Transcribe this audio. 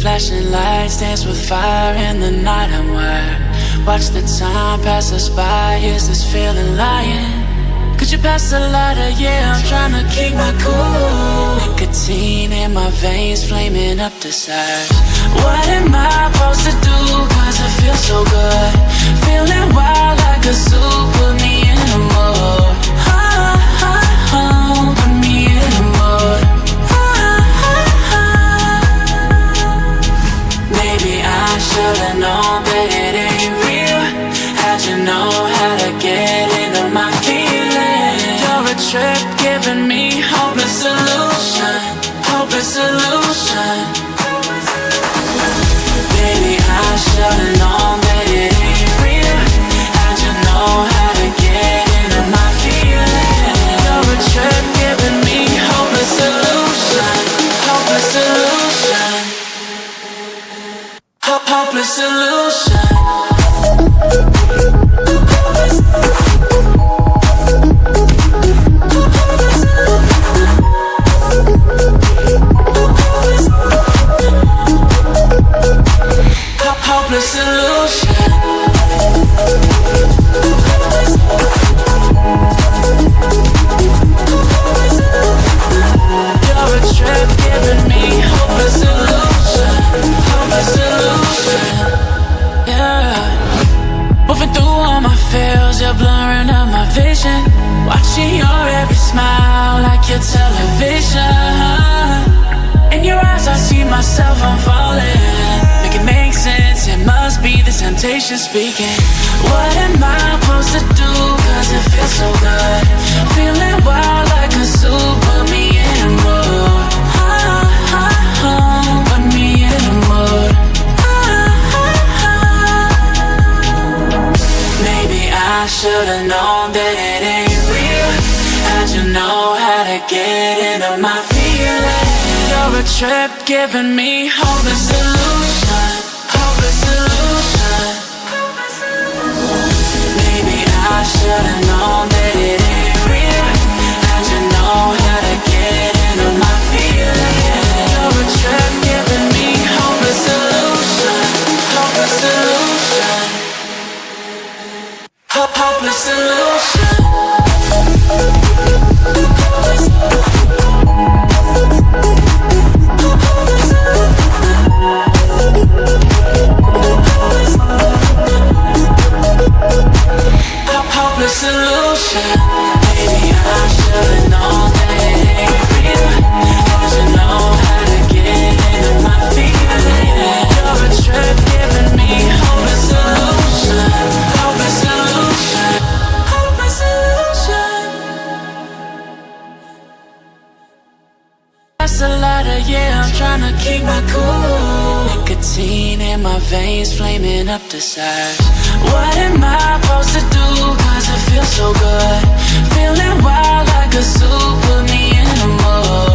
Flashing lights dance with fire in the night. I'm wired. Watch the time pass us by. Is this feeling lying? Could you pass the lighter? Yeah, I'm trying to keep my cool. Nicotine in my veins, flaming up desires. What am I supposed to do? Cause it feels so good. Feeling wild like a zoo. Put me in a mood. Put me in a mood. Maybe I should've known that it ain't real. How'd you know how to get into my feelings? You're a trip giving me hopeless solution. Hopeless solution. Baby, I should've known that it ain't real. How'd you know how to get into my feelings? You're a trip giving me hopeless solution. Hopeless solution. Hopeless solution. Hopeless solution. You're a trip giving me hopeless solution. Hopeless solution. Yeah. Moving through all my feels, you're blurring out my vision. Watching your every smile like your television. In your eyes I see myself, I'm falling. Make it make sense, it must be the temptation speaking. What am I supposed to do? Cause it feels so good. Feeling wild like a zoo. Put me in a mood. Put me in a mood. Maybe I should've known that it ain't real. How'd you know how to get into my feelings? You're a trip giving me hopeless solution. Hopeless solution. Maybe I should've known that it ain't real. How'd you know how to get into my feelings? You're a trip giving me hopeless solution. Hopeless solution. Hopeless solution. Hopeless solution. Maybe I should've known that it ain't real. How'd you know how to get into my feelings? You're a trip giving me hopeless solution. Hopeless solution. Hopeless solution. That's a lighter, yeah, I'm trying to keep my cool. Nicotine in my veins, flaming up desires. What am I supposed to do? Cause it feels so good. Feeling wild like a zoo. Put me in a mood.